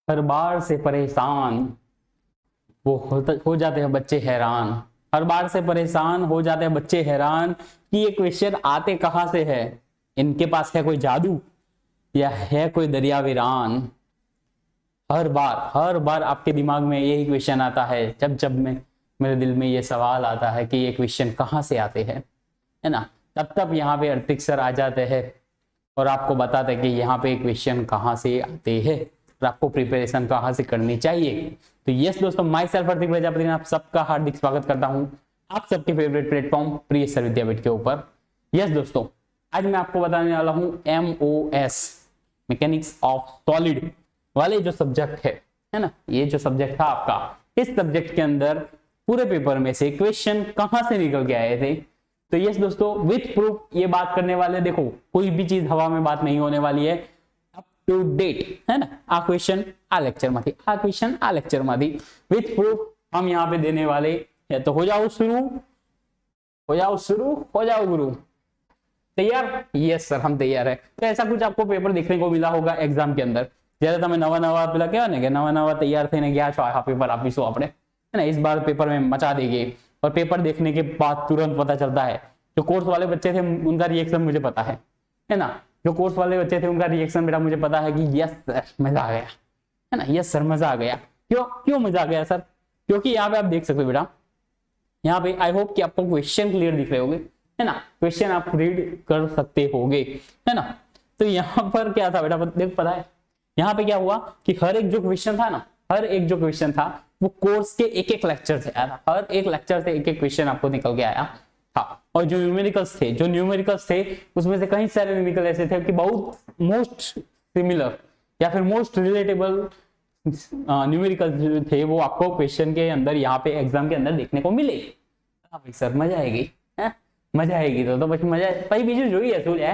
हर बार से परेशान वो हो जाते हैं बच्चे हैरान। हर बार से परेशान हो जाते हैं बच्चे हैरान कि ये क्वेश्चन आते कहां से है। इनके पास है कोई जादू या है कोई दरिया वीरान। हर बार आपके दिमाग में यही क्वेश्चन आता है। जब जब मेरे दिल में ये सवाल आता है कि ये क्वेश्चन कहाँ से आते हैं, है ना, तब तब यहाँ पे अर्तिक सर आ जाते हैं और आपको बताते हैं कि यहाँ पे क्वेश्चन कहाँ से आते हैं और आपको प्रिपरेशन कहाँ से करनी चाहिए। तो यस दोस्तों, माई सेल्फ अर्तिक प्रजापति ने आप सबका हार्दिक स्वागत करता हूँ आप सबके फेवरेट प्लेटफॉर्म प्रिय सर विद्यापीठ के ऊपर। यस दोस्तों, आज मैं आपको बताने वाला हूँ MOS मैकेनिक्स ऑफ सॉलिड वाले जो सब्जेक्ट है ना, ये जो सब्जेक्ट था आपका, इस सब्जेक्ट के अंदर पूरे पेपर में से क्वेश्चन कहां से निकल के आए थे। तो यस दोस्तों, विथ प्रूफ ये बात करने वाले, देखो कोई भी चीज हवा में बात नहीं होने वाली है, अप टू डेट है ना। आ क्वेश्चन आ लेक्चर में थी, आ क्वेश्चन आ लेक्चर में थी, विथ प्रूफ हम यहाँ पे देने वाले हैं। तो हो जाओ शुरू, हो जाओ शुरू, हो जाओ गुरु। तैयार? यस सर, हम तैयार है। तो ऐसा कुछ आपको पेपर देखने को मिला होगा एग्जाम के अंदर, जયારે તમે નવા નવા પેલા કહેવાય ને કે નવા નવા તૈયાર થઈને ગયા છો આ પેपर આપીશું આપણે, है ना, इस बार पेपर में मचा देंगे। और पेपर देखने के बाद तुरंत पता चलता है, जो कोर्स वाले बच्चे थे उनका रिएक्शन मुझे पता है ना, जो कोर्स वाले बच्चे थे उनका रिएक्शन बेटा मुझे पता है कि यस सर मजा आ गया, है ना, यस सर मजा आ गया। क्यों क्यों मजा आ गया सर? क्योंकि यहाँ पे आप देख सकते हो बेटा, यहाँ पे आई होप कि आपको क्वेश्चन क्लियर दिख रहे होंगे, है ना, क्वेश्चन आप रीड कर सकते होगे, है ना। तो यहाँ पर क्या था बेटा, देख पता है यहाँ पे क्या हुआ कि हर एक जो क्वेश्चन था ना, हर एक जो क्वेश्चन था वो कोर्स के एक एक लेक्चर से आया था। हर एक लेक्चर से एक एक क्वेश्चन आपको निकल के आया था। और जो न्यूमेरिकल्स थे उसमें से कई सारे न्यूमेरिकल ऐसे थे कि बहुत मोस्ट सिमिलर या फिर मोस्ट रिलेटेबल न्यूमेरिकल थे, वो आपको क्वेश्चन के अंदर यहाँ पे एग्जाम के अंदर देखने को मिले। हाँ भाई सर मजा आएगी, मजा आएगी तो પછી મજા પછી બીજું જોઈએ શું લે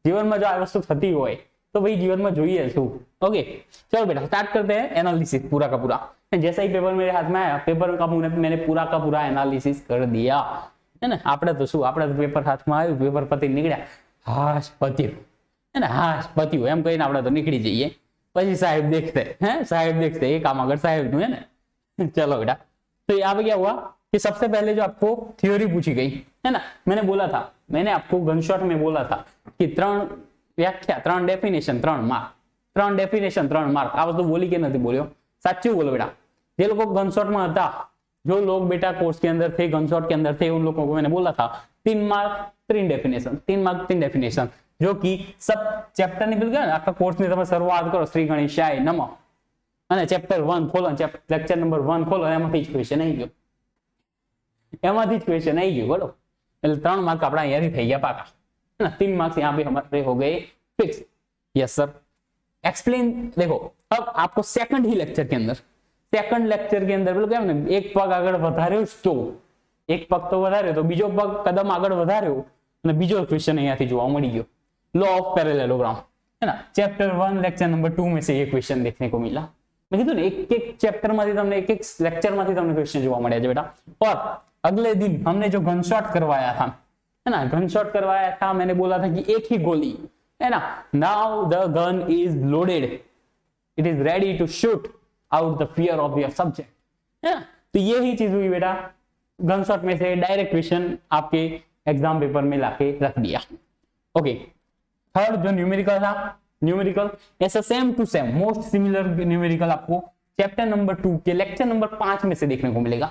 જીવનમાં જો આ વસ્તુ થતી હોય तो भाई जीवन में જોઈએ શું। ओके चलो बेटा स्टार्ट करते हैं एनालिसिस पूरा का पूरा। जैसा ही पेपर मेरे हाथ में आया, पेपर का मैंने पूरा का पूरा एनालिसिस कर दिया, है ना। આપણે તો શું, આપણે તો પેपर હાથમાં આવ્યું, પેपर પતી નીકળ્યા, હાશ પત્યું, है ना, હાશ પત્યું એમ કહીને આપણે તો નીકળી જઈએ। પછી સાહેબ देखते हैं, साहेब देखते एक काम अगर साहेब નું, है ना। चलो बेटा, तो यहाँ पे क्या हुआ कि सबसे पहले जो आपको थ्योरी पूछी गई, है ना, मैंने बोला था, मैंने आपको गनशॉट में बोला था कि 3 व्याख्या 3 डेफिनेशन 3 मार्क, 3 डेफिनेशन 3 मार्क। आ वस्तु बोली के नहीं बोल्यो, साचू बोलो बेटा। जे लोग गनशॉट में था, जो लोग बेटा कोर्स के अंदर थे, गनशॉट के अंदर थे, उन लोगों को मैंने बोला था 3 मार्क 3 डेफिनेशन, 3 मार्क 3 डेफिनेशन, जो कि सब चैप्टर निकल गया ना। आखा कोर्स ની તમે શરૂઆત કરો શ્રી ગણેશાય નમઃ અને ચેપ્ટર 1 ખોલો, લેક્ચર નંબર 1 ખોલો, એમાંથી જ ક્વેશ્ચન આવી ગયો, એમાંથી જ ક્વેશ્ચन આવી ગયો બોલો। એટલે 3 मार्क આપડા અહીંયાથી થઈ ગયા પાકા, है ना। 3 मार्क्स यहाँ पे हमारे हो गए फिक्स। Yes sir, explain. देखो अब आपको सेकंड ही लेक्चर के अंदर, सेकंड लेक्चर के अंदर बोलो क्या ने, एक पग आगे वधार्यो तो एक पग तो वधार्यो तो बीजो पग कदम आगे वधार्यो અને બીજો क्वेश्चन અહીંયાથી જોવા મળી ગયો, लॉ ऑफ पैरेललोग्राम, है ना। चैप्टर 1 लेक्चर नंबर 2 में से ये क्वेश्चन देखने को मिला। मैं कीधुं ने एक एक चैप्टर मांथी तमने एक एक लेक्चर मांथी तमने क्वेश्चन जोवा मळ्या छे बेटा। और अगले दिन हमने जो गनशॉट करवाया था, है ना, गनशॉट करवाया था, मैंने बोला था कि एक ही गोली, है ना, now the gun is loaded, it is ready to shoot out the fear of your subject, है ना। तो यही चीज हुई बेटा, गनशॉट में से डायरेक्ट क्वेश्चन आपके एग्जाम पेपर में लाके रख दिया। ओके, थर्ड जो न्यूमेरिकल था, न्यूमेरिकल ऐसा same to same most similar numerical आपको चैप्टर नंबर 2 के लेक्चर नंबर 5 में से देखने को मिलेगा,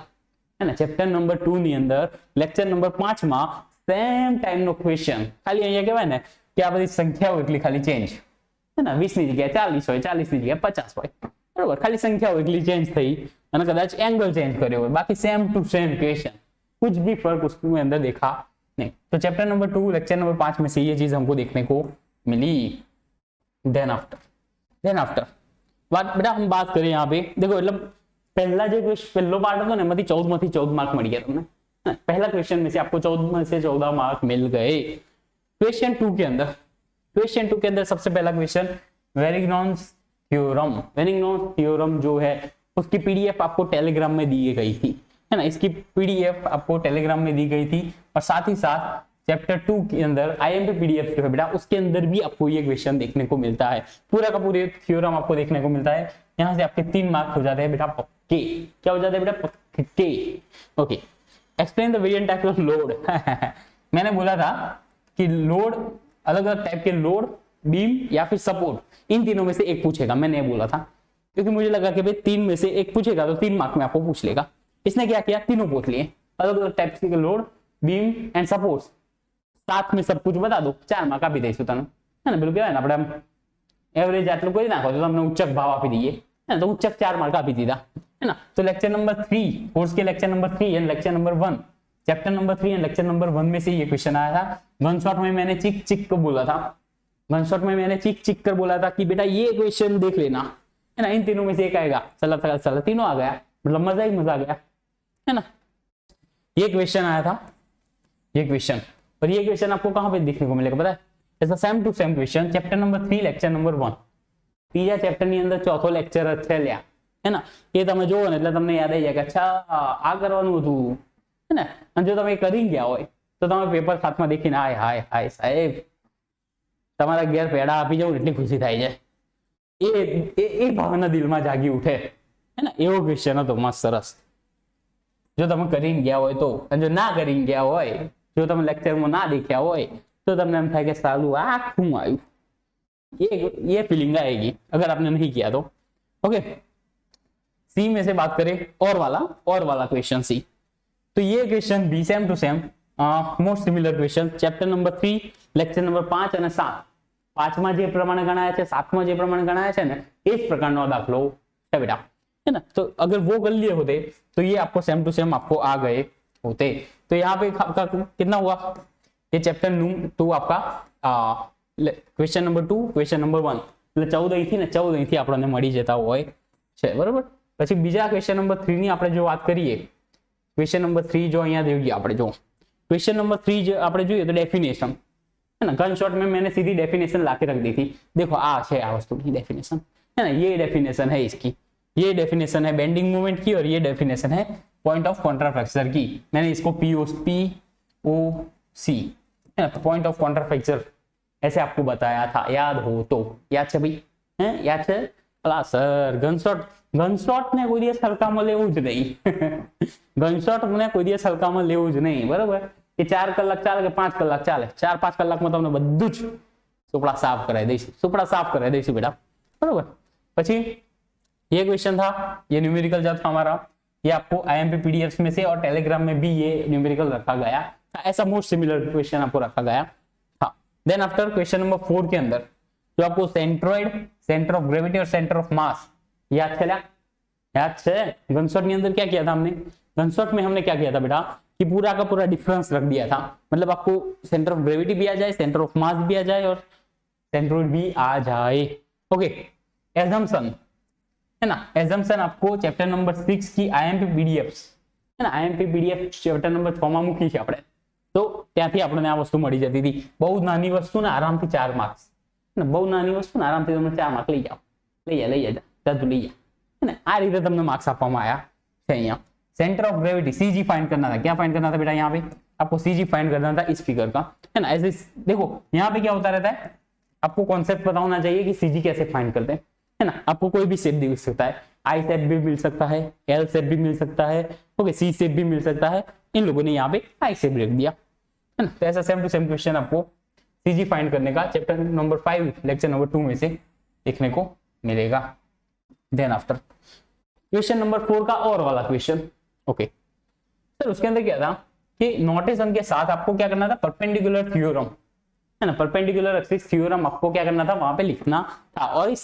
है ना। चैप्टर नंबर 2 ની અંદર लेक्चर नंबर 5 માં सेम टाइम नो क्वेश्चन, खाली અહીંયા કહેવાય ને કે આ બધી સંખ્યાઓ એટલી ખાલી ચેન્જ, है ना, 20 ની જગ્યાએ 40 હોય, 40 ની જગ્યાએ 50 હોય, બરોબર। ખાલી સંખ્યાઓ એટલી ચેન્જ થઈ અને કદાચ एंगल चेंज કર્યો હોય, बाकी सेम टू सेम क्वेश्चन, कुछ भी फर्क उसमें अंदर देखा नहीं। तो चैप्टर नंबर 2 लेक्चर नंबर 5 में से ये चीज हमको देखने को मिली। देन आफ्टर बात बेटा हम बात करें यहाँ पे, देखो मतलब पहला जो पहलो पार्ट હતો ને એમાંથી 14 માંથી 14 मार्क મળી ગયા તમને। पहला क्वेश्चन में से आपको 14 में से 14 मार्क मिल गए। क्वेश्चन 2 के अंदर सबसे पहला क्वेश्चन वेरिग्नॉन्स थ्योरम जो है उसकी पीडीएफ आपको टेलीग्राम में दी गई थी, है ना। इसकी पीडीएफ आपको टेलीग्राम में दी गई थी और साथ ही साथ चैप्टर 2 के अंदर IMP PDF जो है बेटा उसके अंदर भी आपको ये क्वेश्चन देखने को मिलता है, पूरा का पूरे थ्योरम आपको देखने को मिलता है। यहाँ से आपके 3 मार्क्स हो जाते हैं बेटा पक्के। क्या हो जाते हैं बेटा? पक्के। Okay, explain the variant type of load. मैंने बोला था कि लोड, अलग अलग टाइप के लोड, बीम या फिर सपोर्ट, इन तीनों में से एक पूछेगा। मैंने ये बोला था क्योंकि मुझे लगा कि भाई 3 में से एक पूछेगा तो 3 मार्क में आपको पूछ लेगा। इसने क्या किया, तीनों पूछ लिए, अलग अलग टाइप के लोड, बीम एंड सपोर्ट, साथ में सब कुछ बता दो, 4 मार्क આપી દઈશું તને, है ना। बिल्कुल है ना, આપણે एवरेज આટલું કરી નાખો તો તમને ઉચ્ચક ભાવ આપી દઈએ, है ना, तो उच्चक 4 मार्क આપી દીધા, है ना। तो लेक्चर नंबर 3, कोर्स के lecture number 3 and lecture number 1, chapter number 3 and lecture number 1 में से ये क्वेश्चन आया था। गन शॉट में मैंने चिक चिक को बोला था, गन शॉट में मैंने चिक चिक कर बोला था कि बेटा ये क्वेश्चन देख लेना, है ना, इन तीनों में से एक आएगा। चला तीनों आ गया, मतलब मजा ही मजा आ गया, है ना। ये क्वेश्चन आया था, ये क्वेश्चन, और ये क्वेश्चन आपको कहां पे देखने को मिलेगा पता है? ऐसा same to same question chapter number 3 lecture number 1, तीजा चैप्टर ની અંદર ચોથો લેક્ચર છે લ્યા, है ना। ये તમે જોવો ને એટલે તમને યાદ આવી જાય કે अच्छा આ કરવાનું હતું, है ना। અને જો તમે કરી ગયા હોય તો તમે પેપર હાથમાં દેખીને હાય હાય હાય સાહેબ તમારા ઘેર પેડા આપી જાવ એટલી ખુશી થાય છે, એ ભાવના દિલમાં જાગી ઉઠે, है ना। એવો ક્વેશ્ચન હતો મસ્ત સરસ। જો તમે કરીને ગયા હોય તો, અને જો ના કરીને ગયા હોય, જો તમે લેક્ચરમાં ના દેખ્યા હોય तो તમને એમ થાય કે સાલું આ શું આવ્યું, ये फीलिंग आएगी अगर आपने नहीं किया तो। ओके, सी में से बात करें और वाला क्वेश्चन सी, तो ये क्वेश्चन भी same to same most similar question chapter number 3 lecture number 5 અને 7, 5માં જે પ્રમાણે ગણાયા છે, 7માં જે પ્રમાણે ગણાયા છે ને એ જ પ્રકારનો દાખલો છે બેટા, है ना। तो अगर वो कर लिए होते तो ये आपको सेम टू सेम आपको आ गए होते। तो यहाँ पे कितना हुआ, ये चैप्टर 2 आपका क्वेश्चन नंबर 2 क्वेश्चन नंबर 1 એટલે 14 અહીંથી ને 14 અહીંથી આપણને મળી જતા હોય છે, બરાબર। પછી બીજા ક્વેશ્ચન નંબર 3 ની આપણે જો વાત કરીએ, ક્વેશ્ચન નંબર 3 जो અહીંયા જોઈએ આપણે, જો क्वेश्चन नंबर 3 जो આપણે જોઈએ तो डेफिनेशन, है ना। गन शॉट में मैंने सीधी डेफिनेशन लाके रख दी थी, देखो आ है आ वस्तु की डेफिनेशन, है ना। ये डेफिनेशन है इसकी, ये डेफिनेशन है बेंडिंग मोमेंट की, और ये डेफिनेशन है पॉइंट ऑफ कॉन्ट्राफ्रैक्चर की। मैंने इसको POC, है ना, पॉइंट ऑफ कॉन्ट्राफ्रैक्चर ऐसे आपको बताया था, याद हो तो। याद है भाई, हैं याद है? अला सर गनशॉट ने कोई दिवस हल्काમાં લેવું જ નહીં, ગનશોટ ને કોઈ દિવસ હલ્કામાં લેવું જ નહીં, બરાબર। કે 4 કલાક ચાલે કે 5 કલાક ચાલે, 4-5 કલાકમાં તમને બધું જ સુપડા સાફ કરાવી દઈશું બેટા, બરાબર। પછી ये क्वेश्चन था, ये न्यूमेरिकल जब था हमारा, ये आपको IMP PDF में से और टेलीग्राम में भी ये न्यूमेरिकल रखा गया, ऐसा मोस्ट सिमिलर क्वेश्चन आपको रखा गया था। देन आफ्टर क्वेश्चन नंबर 4 के अंदर जो आपको सेंट्रोइड, सेंटर ऑफ ग्रेविटी और सेंटर ऑफ मास याद है, याद है। गनशॉट के अंदर क्या किया था हमने, गनशॉट में हमने क्या किया था बेटा कि पूरा का पूरा डिफरेंस रख दिया था, मतलब आपको सेंटर ऑफ ग्रेविटी भी आ जाए, सेंटर ऑफ मास भी आ जाए और सेंट्रोइड भी आ जाए। ओके, एजम्पशन, है ना। एजम्पशन आपको चैप्टर नंबर 6 की IMP PDF, है ना, IMP PDF चैप्टर नंबर 6 માં મૂકી છે આપણે, તો ત્યાંથી આપણને આ વસ્તુ મળી જતી હતી। બહુ નાની વસ્તુ ને આરામથી 4 માર્ક્સ, ને બહુ નાની વસ્તુ ને આરામથી તમે 4 માર્ક લઈ જાઓ, લઈ જા જાતું લઈ जा, है ना। આ રીતે તમને માર્ક્સ આપવામાં આયા છે। અહીંયા centre of gravity CG find करना था, क्या फाइंड करना था बेटा, यहाँ पे आपको CG फाइंड करना था इस फिगर का, है ना। ऐसे देखो यहाँ पे क्या होता रहता है, आपको कॉन्सेप्ट पता होना चाहिए कि CG कैसे फाइंड करते हैं, है ना। आपको कोई भी शेप दिख सकता है, आई शेप भी मिल सकता है, एल शेप भी मिल सकता है, ओके, सी शेप भी मिल सकता है। इन लोगों ने यहाँ पे आई शेप रख दिया, है ना। तो ऐसा सेम टू सेम क्वेश्चन आपको CG फाइंड करने का चैप्टर नंबर 5 लेक्चर नंबर 2 में से देखने को मिलेगा। देन आफ्टर क्वेश्चन नंबर 4 का और वाला क्वेश्चन, ओके सर, उसके अंदर क्या था कि नोटेशन के साथ आपको क्या करना था, परपेंडिकुलर थ्योरम, है ना, परपेंडिकुलर एक्सिस थ्योरम आपको क्या करना था वहां पे लिखना था, और इस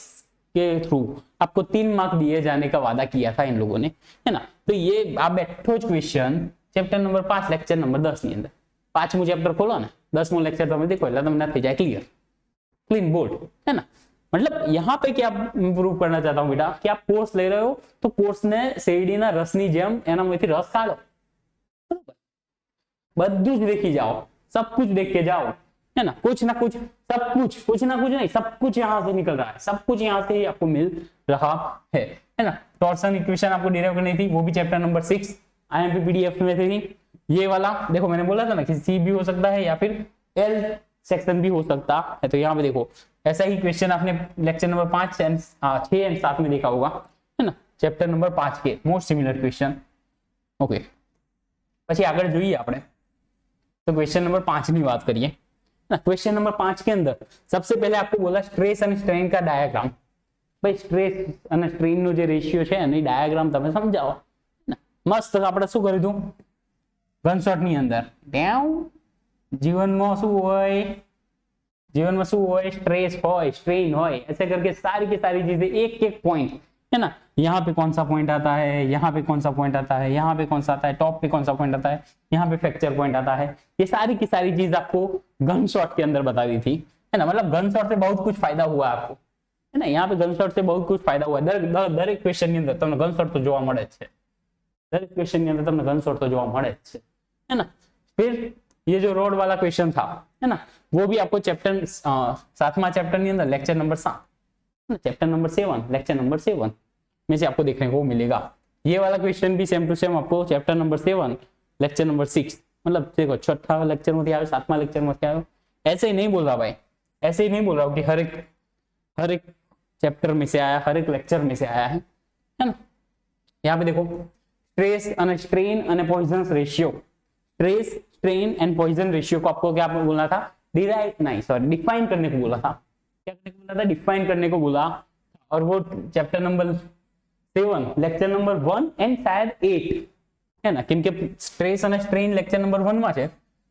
के थ्रू आपको 3 मार्क दिए जाने का वादा किया था इन लोगों ने, है ना। तो ये आप बैठो question chapter number 5 lecture number 10 ની અંદર, 5મું ચેપ્ટર ખોલો ને, 10મું લેક્ચર તમે देखो એટલે તમને થઈ જાય ક્લિયર, क्लीन बोर्ड, है ना। मतलब यहाँ पे क्या प्रूव करना चाहता हूँ बेटा कि आप कोर्स ले रहे हो तो कोर्स ने શેરડીના રસની જેમ એનામાંથી રસ કાઢો, બરાબર, બધું જ દેખી જાઓ, सब कुछ देख के जाओ, है ना। कुछ ना कुछ, सब कुछ ना कुछ नहीं, सब कुछ यहाँ से निकल रहा है, सब कुछ यहाँ से ही आपको मिल रहा है ना। टॉर्सन इक्वेशन आपको डिराइव करनी थी, वो भी चैप्टर नंबर 6 IMP PDF में थी, ये वाला देखो मैंने बोला था ना कि सी भी हो सकता है या फिर एल सेक्शन भी हो सकता है। तो यहाँ पे देखो ऐसा ही क्वेश्चन आपने लेक्चर नंबर 5 एंड 6 एंड 7 में देखा होगा, है ना, चैप्टर नंबर 5 के मोस्ट सिमिलर क्वेश्चन। ओके, પછી આગળ જોઈએ આપણે तो क्वेश्चन नंबर 5 ની વાત કરીએ ना। क्वेश्चन नंबर 5 के अंदर सबसे पहले आपको बोला स्ट्रेस एंड स्ट्रेन का डायग्राम। भाई स्ट्रेस અને સ્ટ્રેન નો જે રેશિયો છે એની ડાયાગ્રામ તમે સમજાવો ને। મસ્ત આપણે શું કરી દઉં ગનશોટ ની અંદર जीवन में शू होय स्ट्रेस होय स्ट्रेन होय ऐसे करके सारी की सारी चीजें एक एक पॉइंट, है ना, यहाँ पे कौन सा पॉइंट आता है, यहाँ पे कौन सा पॉइंट आता है, यहाँ पे कौन सा आता है, टॉप पे कौन सा पॉइंट आता है, यहाँ पे फ्रैक्चर पॉइंट आता है, ये सारी की सारी चीज आपको गन शॉट के अंदर बता दी थी, है ना। मतलब गन शॉट से बहुत कुछ फायदा हुआ आपको, है ना। यहाँ पे गन शॉट से बहुत कुछ फायदा हुआ। दरेक क्वेश्चन ની અંદર તમને ગન શોટ તો જોવા મળે જ છે, દરેક ક્વેશ્ચન ની અંદર તમને ગન શોટ तो જોવા મળે જ છે, है ना। फिर ये जो रोड वाला क्वेश्चन था, है ना, वो भी आपको चैप्टर 7वां चैप्टर के अंदर lecture number 7 chapter number 7 lecture number 7 में से आपको देखने को मिलेगा। ये वाला क्वेश्चन भी सेम टू सेम आपको चैप्टर नंबर 7 लेक्चर नंबर 6 मतलब देखो छठा लेक्चर में आयो 7वां लेक्चर में आयो। ऐसे ही नहीं बोल रहा भाई, ऐसे ही नहीं बोल रहा हूँ कि हर एक चैप्टर में से आया, हर एक लेक्चर में से आया है ना। यहाँ पे देखो stress and strain and Poisson ratio, stress strain and Poisson ratio को आपको क्या बोलना था, डिफाइन करने को बोला था। क्या करने को बोला था, डिफाइन करने को बोला। और वो chapter number 7 lecture number 1 and शायद 8 है ना, केम के stress and strain lecture number 1 में छे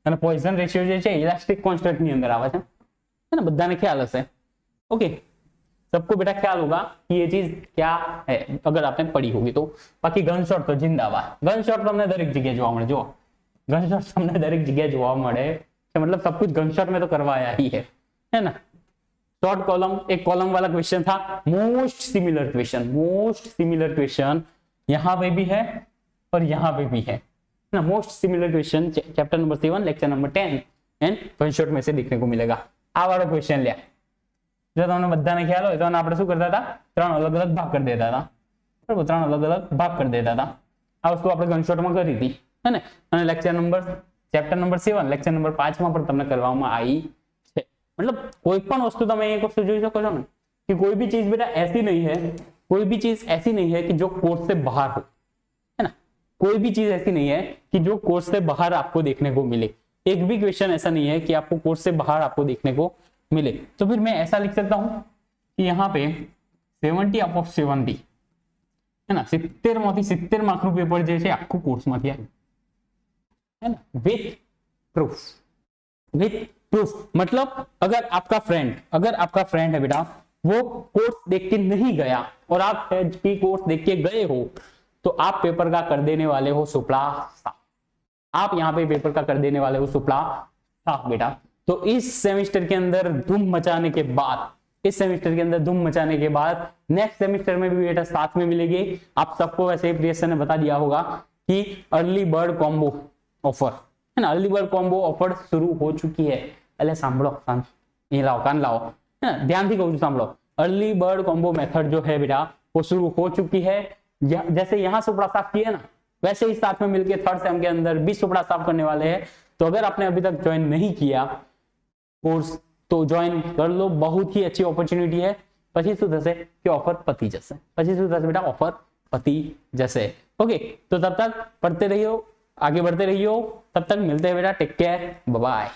અને પોઈઝન રેશિયો જે છે ઇલાસ્ટિક કોન્સ્ટન્ટ ની અંદર આવે છે, है ना, બધાને ખ્યાલ હશે। ओके, सबको बेटा ख्याल होगा कि ये चीज क्या है अगर आपने पढ़ी होगी तो। बाकी गनशॉट तो जिंदाबाद, गनशॉट तो हमने दरेक जगह જોવા મળે। જો गनशॉट हमने दरेक जगह જોવા મળે तो मतलब सब कुछ गनशॉट में तो करवाया ही है ना। शॉर्ट कॉलम, एक कॉलम वाला क्वेश्चन था, मोस्ट सिमिलर क्वेश्चन यहाँ पे भी है और यहाँ पे भी है ना। Most similar question chapter number 7 lecture number 10 and gunshot में से देखने को मिलेगा। आ वाला क्वेश्चन लिया जो તમને બધાને ખ્યાલ હોય તો આપણે શું કરતા હતા, 3 अलग अलग भाग कर देता था, बराबर, 3 अलग अलग भाग कर देता था। आ वस्तु આપણે ગનશોટ માં કરી હતી, है ना। અને lecture number chapter number 7 lecture number 5 માં પણ તમને કરવામાં આવી છે। मतलब कोई पण वस्तु તમે એક वस्तु જોઈ શકો છો ને कि कोई भी चीज बेटा ऐसी नहीं है, कोई भी चीज ऐसी नहीं है कि जो कोर्स से बाहर हो, है ना। कोई भी चीज ऐसी नहीं है कि जो कोर्स से बाहर आपको देखने को मिले। एक भी क्वेश्चन ऐसा नहीं है कि आपको कोर्स से बाहर आपको देखने को मिले। तो फिर मैं ऐसा लिख सकता हूं कि यहाँ पे 70 ऑफ 70 है ना, 70 માંથી 70 मार्क નું पेपर જે છે આખું કોર્સ માંથી આવ્યું, है ना, विथ प्रूफ। मतलब अगर आपका फ्रेंड है बेटा वो कोर्स देख के नहीं गया और आप एचपी कोर्स देख के गए हो तो आप पेपर का कर देने वाले हो सुपड़ा साफ। आप यहाँ पे पेपर का कर देने वाले हो सुपड़ा साफ बेटा। तो इस सेमेस्टर के अंदर धूम मचाने के बाद, नेक्स्ट सेमेस्टर में भी बेटा साथ में मिलेगी। आप सबको वैसे ही प्रियसन ने बता दिया होगा कि अर्ली बर्ड कॉम्बो ऑफर, है ना, अर्ली बर्ड कॉम्बो ऑफर शुरू हो चुकी है। अरे सांभळो, ये लाओ, कान लाओ, है ना, ध्यान से कहूं, सांभळो। अर्ली बर्ड कॉम्बो मेथड जो है बेटा वो शुरू हो चुकी है। जैसे यहाँ सुपड़ा साफ किया ना वैसे ही साथ में मिलकर थर्ड सेम के अंदर भी सुपड़ा साफ करने वाले हैं। तो अगर आपने अभी तक ज्वाइन नहीं किया कोर्स तो ज्वाइन कर लो, बहुत ही अच्छी अपॉर्चुनिटी है। પછી શું થશે કે ઓફર પતી જશે, પછી શું થશે બેટા, ઓફર પતી જશે। ओके, तो तब तक पढ़ते रहियो, आगे बढ़ते रहियो, तब तक मिलते हैं बेटा, टेक केयर, बाय बाय।